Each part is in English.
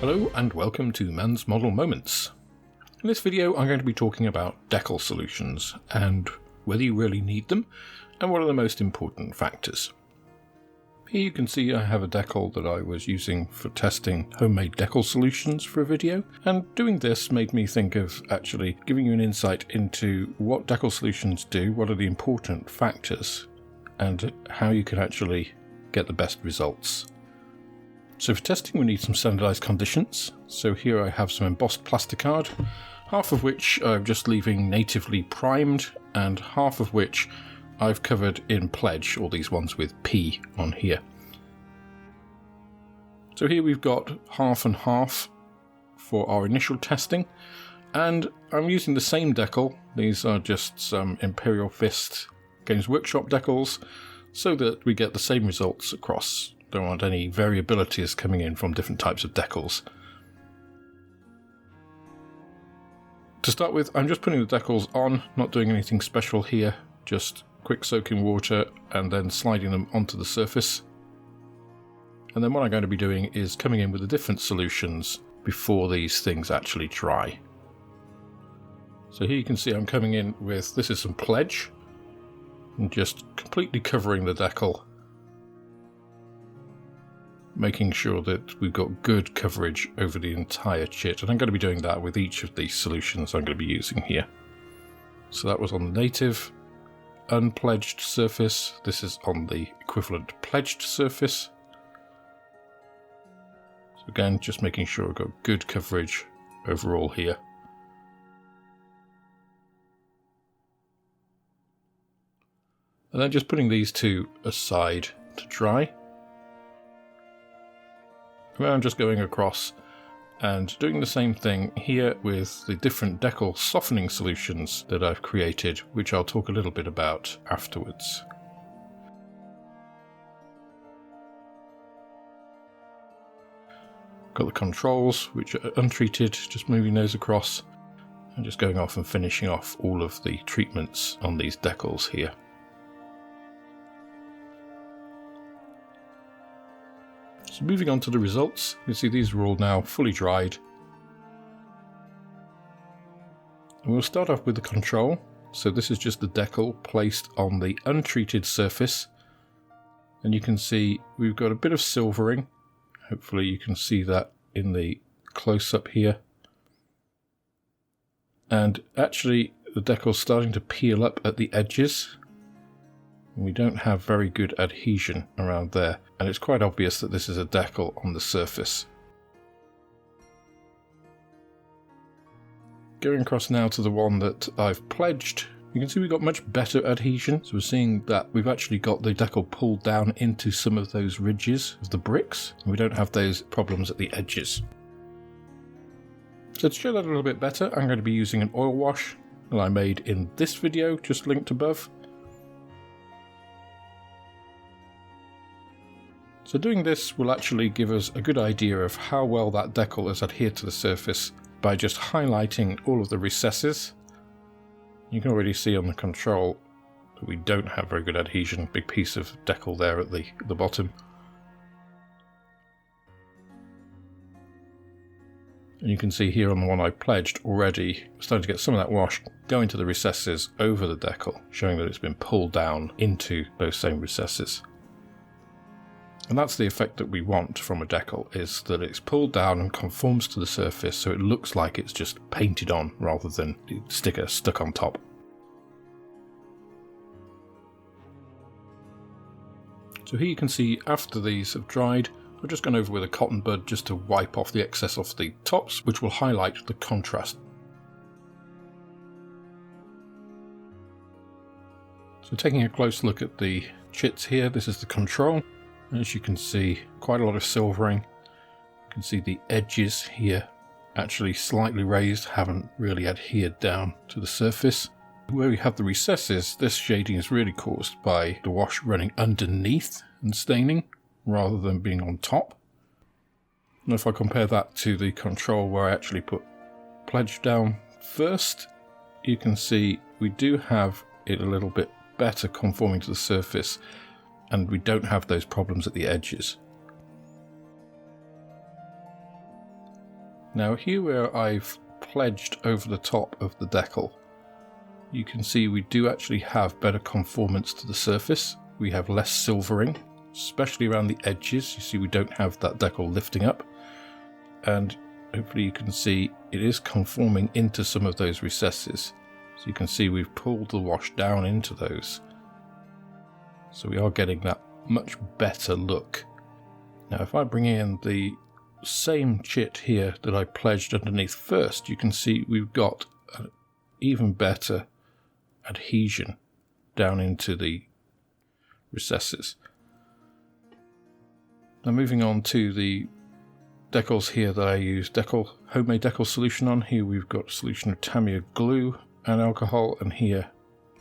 Hello and welcome to Mann's Model Moments. In this video I'm going to be talking about Decal Solutions and whether you really need them and what are the most important factors. Here you can see I have a decal that I was using for testing homemade Decal Solutions for a video, and doing this made me think of actually giving you an insight into what Decal Solutions do, what are the important factors, and how you can actually get the best results. So for testing we need some standardized conditions. So here I have some embossed plasticard, half of which I'm just leaving natively primed and half of which I've covered in pledge, all these ones with P on here. So here we've got half and half for our initial testing, and I'm using the same decal. These are just some Imperial Fist Games Workshop decals so that we get the same results across. Don't want any variabilities coming in from different types of decals. To start with, I'm just putting the decals on, not doing anything special here, just quick soak in water and then sliding them onto the surface. And then what I'm going to be doing is coming in with the different solutions before these things actually dry. So here you can see I'm coming in with, this is some pledge, and just completely covering the decal, making sure that we've got good coverage over the entire chit, and I'm going to be doing that with each of these solutions I'm going to be using here. So that was on the native unpledged surface, this is on the equivalent pledged surface. So again, just making sure we've got good coverage overall here. And then just putting these two aside to dry. And I'm just going across and doing the same thing here with the different decal softening solutions that I've created, which I'll talk a little bit about afterwards. Got the controls, which are untreated, just moving those across and just going off and finishing off all of the treatments on these decals here. So moving on to the results, you can see these are all now fully dried. And we'll start off with the control. So this is just the decal placed on the untreated surface. And you can see we've got a bit of silvering. Hopefully you can see that in the close-up here. And actually the decal's starting to peel up at the edges. We don't have very good adhesion around there, and it's quite obvious that this is a decal on the surface. Going across now to the one that I've pledged, you can see we've got much better adhesion. So we're seeing that we've actually got the decal pulled down into some of those ridges of the bricks, and we don't have those problems at the edges. So to show that a little bit better, I'm going to be using an oil wash that I made in this video, just linked above. So doing this will actually give us a good idea of how well that decal has adhered to the surface by just highlighting all of the recesses. You can already see on the control that we don't have very good adhesion, big piece of decal there at the bottom. And you can see here on the one I pledged already, we're starting to get some of that wash going to the recesses over the decal, showing that it's been pulled down into those same recesses. And that's the effect that we want from a decal, is that it's pulled down and conforms to the surface so it looks like it's just painted on rather than the sticker stuck on top. So here you can see after these have dried, I've just gone over with a cotton bud just to wipe off the excess off the tops, which will highlight the contrast. So taking a close look at the chits here, this is the control. As you can see, quite a lot of silvering. You can see the edges here actually slightly raised, haven't really adhered down to the surface. Where we have the recesses, this shading is really caused by the wash running underneath and staining rather than being on top. And if I compare that to the control where I actually put pledge down first, you can see we do have it a little bit better conforming to the surface, and we don't have those problems at the edges. Now here where I've pledged over the top of the decal, you can see we do actually have better conformance to the surface. We have less silvering, especially around the edges. You see we don't have that decal lifting up, and hopefully you can see it is conforming into some of those recesses. So you can see we've pulled the wash down into those. So we are getting that much better look. Now if I bring in the same chit here that I pledged underneath first, you can see we've got an even better adhesion down into the recesses. Now moving on to the decals here that I use homemade Decal solution on. Here we've got a solution of Tamiya glue and alcohol, and here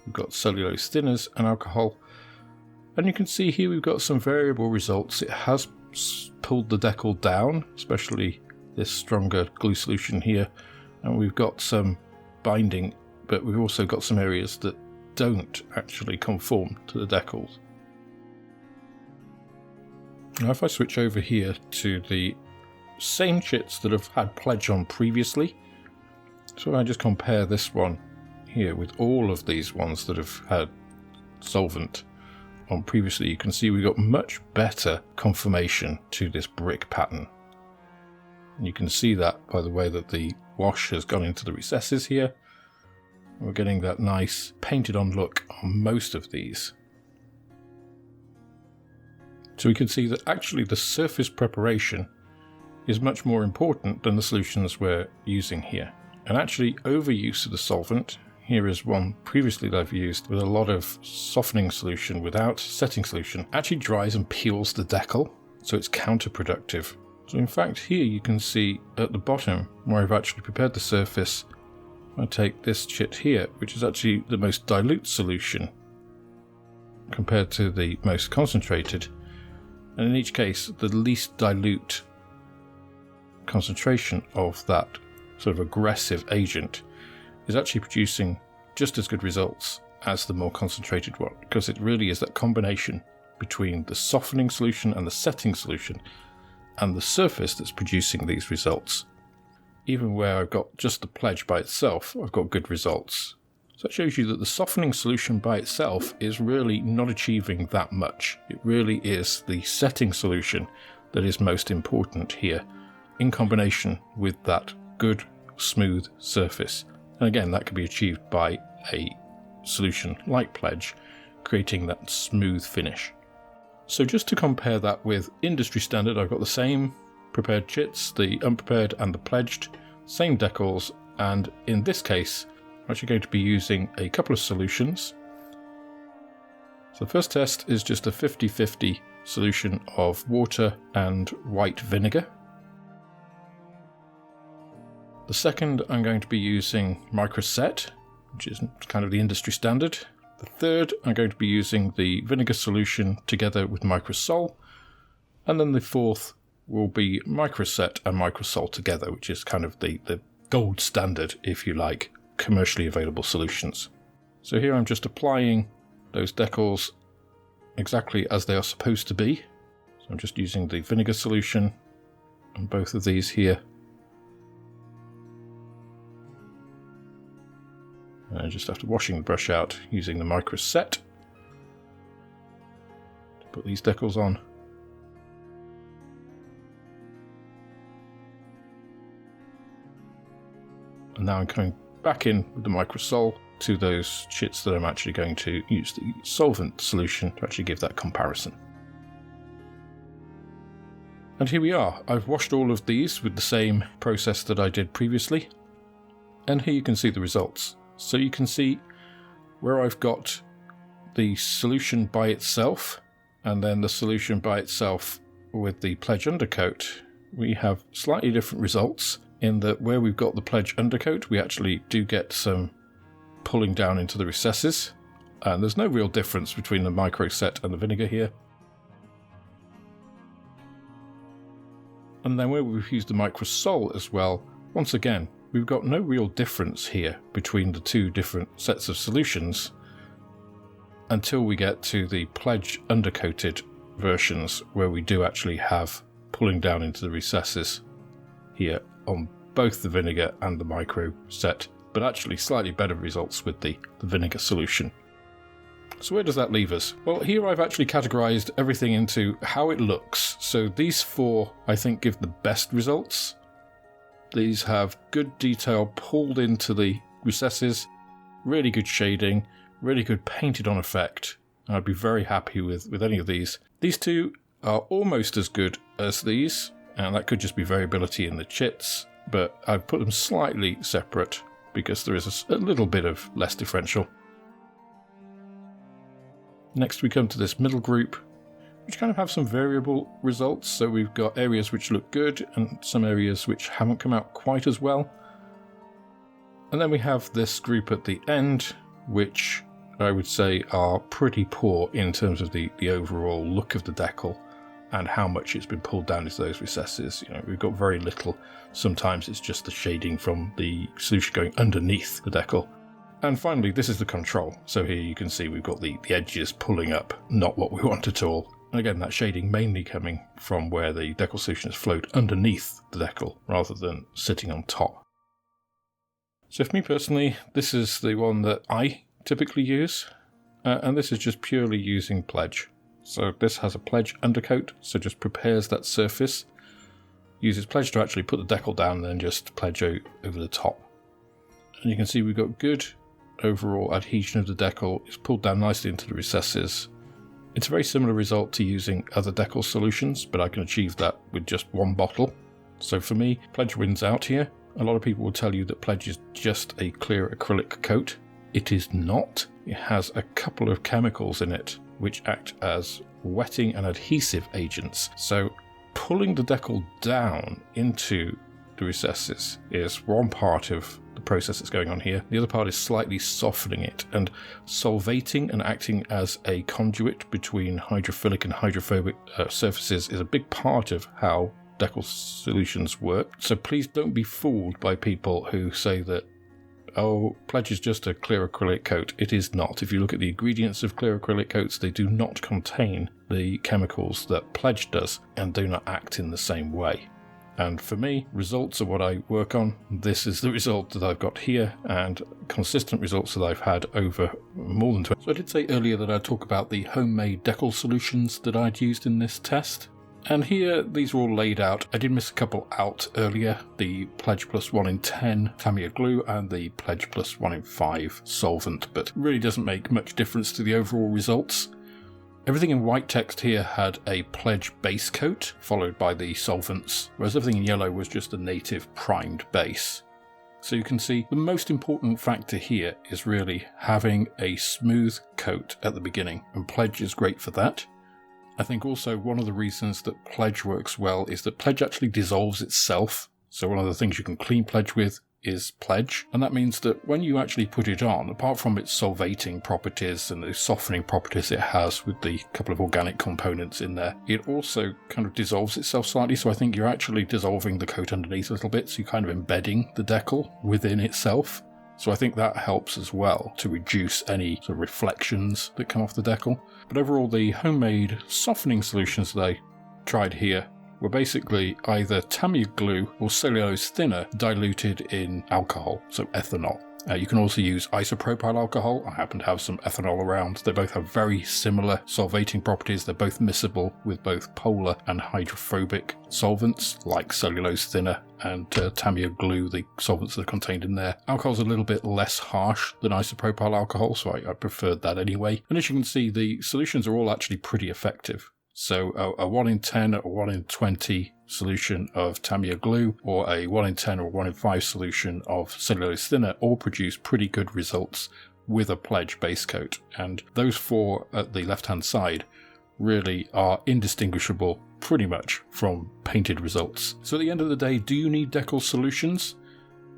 we've got cellulose thinners and alcohol. And you can see here we've got some variable results. It has pulled the decal down, especially this stronger glue solution here, and we've got some binding, but we've also got some areas that don't actually conform to the decals. Now if I switch over here to the same chits that have had pledge on previously, so I just compare this one here with all of these ones that have had solvent on previously, you can see we've got much better conformation to this brick pattern. And you can see that by the way that the wash has gone into the recesses here. We're getting that nice painted on look on most of these. So we can see that actually the surface preparation is much more important than the solutions we're using here. And actually overuse of the solvent, here is one previously that I've used with a lot of softening solution without setting solution, actually dries and peels the decal, so it's counterproductive. So in fact here you can see at the bottom where I've actually prepared the surface, I take this chit here, which is actually the most dilute solution compared to the most concentrated, and in each case the least dilute concentration of that sort of aggressive agent is actually producing just as good results as the more concentrated one, because it really is that combination between the softening solution and the setting solution and the surface that's producing these results. Even where I've got just the pledge by itself, I've got good results. So that shows you that the softening solution by itself is really not achieving that much. It really is the setting solution that is most important here, in combination with that good, smooth surface. And again, that can be achieved by a solution like pledge, creating that smooth finish. So just to compare that with industry standard, I've got the same prepared chits, the unprepared and the pledged, same decals, and in this case, I'm actually going to be using a couple of solutions. So the first test is just a 50-50 solution of water and white vinegar. The second, I'm going to be using microset, which is kind of the industry standard. The third, I'm going to be using the vinegar solution together with microsol. And then the fourth will be microset and microsol together, which is kind of the gold standard, if you like, commercially available solutions. So here I'm just applying those decals exactly as they are supposed to be. So I'm just using the vinegar solution on both of these here. And just after washing the brush out, using the microset to put these decals on. And now I'm coming back in with the microsol to those chits that I'm actually going to use the solvent solution to actually give that comparison. And here we are. I've washed all of these with the same process that I did previously. And here you can see the results. So you can see where I've got the solution by itself and then the solution by itself with the pledge undercoat, we have slightly different results in that where we've got the pledge undercoat, we actually do get some pulling down into the recesses, and there's no real difference between the microset and the vinegar here. And then where we've used the microsol as well, once again, we've got no real difference here between the two different sets of solutions until we get to the pledge undercoated versions where we do actually have pulling down into the recesses here on both the vinegar and the micro set, but actually slightly better results with the vinegar solution. So where does that leave us? Well, here I've actually categorized everything into how it looks. So these 4, I think, give the best results. These have good detail pulled into the recesses, really good shading, really good painted on effect. I'd be very happy with any of these. These 2 are almost as good as these, and that could just be variability in the chits, but I've put them slightly separate because there is a little bit of less differential. Next we come to this middle group, which kind of have some variable results. So we've got areas which look good and some areas which haven't come out quite as well. And then we have this group at the end, which I would say are pretty poor in terms of the overall look of the decal and how much it's been pulled down into those recesses. We've got very little. Sometimes it's just the shading from the solution going underneath the decal. And finally, this is the control. So here you can see we've got the edges pulling up, not what we want at all. And again, that shading mainly coming from where the decal solution has flowed underneath the decal rather than sitting on top. So for me personally, this is the one that I typically use, and this is just purely using pledge. So this has a pledge undercoat, so just prepares that surface, uses pledge to actually put the decal down and then just pledge over the top. And you can see we've got good overall adhesion of the decal. It's pulled down nicely into the recesses. It's a very similar result to using other decal solutions, but I can achieve that with just one bottle. So for me, pledge wins out here. A lot of people will tell you that pledge is just a clear acrylic coat. It is not. It has a couple of chemicals in it which act as wetting and adhesive agents. So pulling the decal down into the recesses is one part of the process that's going on here. The other part is slightly softening it and solvating and acting as a conduit between hydrophilic and hydrophobic surfaces is a big part of how decal solutions work. So please don't be fooled by people who say that, oh, pledge is just a clear acrylic coat. It is not. If you look at the ingredients of clear acrylic coats, they do not contain the chemicals that pledge does and do not act in the same way. And for me, results are what I work on. This is the result that I've got here, and consistent results that I've had over more than 20. So I did say earlier that I'd talk about the homemade decal solutions that I'd used in this test. And here, these are all laid out. I did miss a couple out earlier. The Pledge Plus 1 in 10 Tamiya glue and the Pledge Plus 1 in 5 solvent, but really doesn't make much difference to the overall results. Everything in white text here had a pledge base coat, followed by the solvents, whereas everything in yellow was just a native primed base. So you can see the most important factor here is really having a smooth coat at the beginning, and pledge is great for that. I think also one of the reasons that pledge works well is that pledge actually dissolves itself. So one of the things you can clean pledge with is pledge, and that means that when you actually put it on, apart from its solvating properties and the softening properties it has with the couple of organic components in there, it also kind of dissolves itself slightly. So I think you're actually dissolving the coat underneath a little bit, so you're kind of embedding the decal within itself. So I think that helps as well to reduce any sort of reflections that come off the decal. But overall, the homemade softening solutions that I tried here were basically either Tamiya glue or cellulose thinner diluted in alcohol, so ethanol. You can also use isopropyl alcohol. I happen to have some ethanol around. They both have very similar solvating properties. They're both miscible with both polar and hydrophobic solvents, like cellulose thinner and Tamiya glue, the solvents that are contained in there. Alcohol's a little bit less harsh than isopropyl alcohol, so I preferred that anyway. And as you can see, the solutions are all actually pretty effective. So a 1 in 10 or 1 in 20 solution of Tamiya glue or a 1 in 10 or 1 in 5 solution of cellulose thinner all produce pretty good results with a pledge base coat. And those 4 at the left-hand side really are indistinguishable pretty much from painted results. So at the end of the day, do you need decal solutions?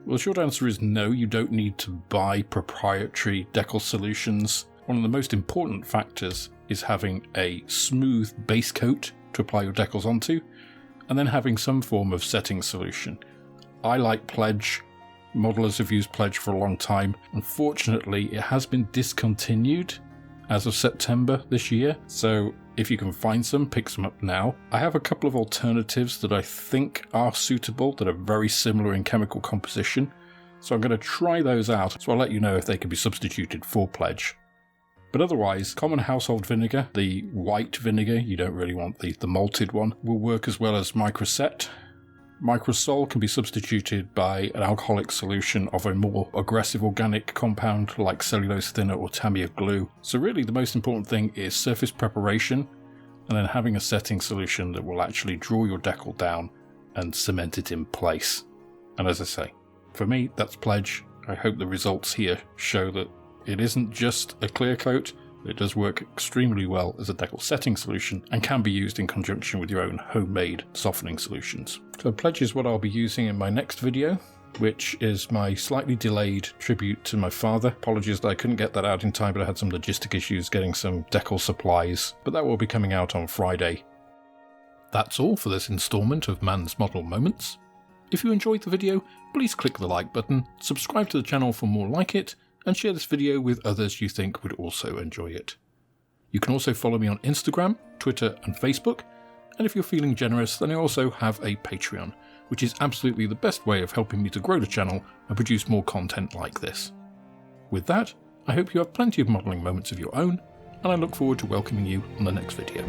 Well, the short answer is no, you don't need to buy proprietary decal solutions. One of the most important factors is having a smooth base coat to apply your decals onto, and then having some form of setting solution. I like pledge. Modelers have used pledge for a long time. Unfortunately, it has been discontinued, as of September this year, so if you can find some, pick some up now. I have a couple of alternatives that I think are suitable, that are very similar in chemical composition, so I'm going to try those out, so I'll let you know if they can be substituted for Pledge. But otherwise, common household vinegar, the white vinegar, you don't really want the malted one, will work as well as Microset. Microsol can be substituted by an alcoholic solution of a more aggressive organic compound like cellulose thinner or Tamiya glue. So really the most important thing is surface preparation and then having a setting solution that will actually draw your decal down and cement it in place. And as I say, for me that's Pledge. I hope the results here show that it isn't just a clear coat. It does work extremely well as a decal setting solution and can be used in conjunction with your own homemade softening solutions. So Pledge is what I'll be using in my next video, which is my slightly delayed tribute to my father. Apologies that I couldn't get that out in time, but I had some logistic issues getting some decal supplies, but that will be coming out on Friday. That's all for this instalment of Mann's Model Moments. If you enjoyed the video, please click the like button, subscribe to the channel for more like it, and share this video with others you think would also enjoy it. You can also follow me on Instagram, Twitter and Facebook, and if you're feeling generous then I also have a Patreon, which is absolutely the best way of helping me to grow the channel and produce more content like this. With that, I hope you have plenty of modelling moments of your own, and I look forward to welcoming you on the next video.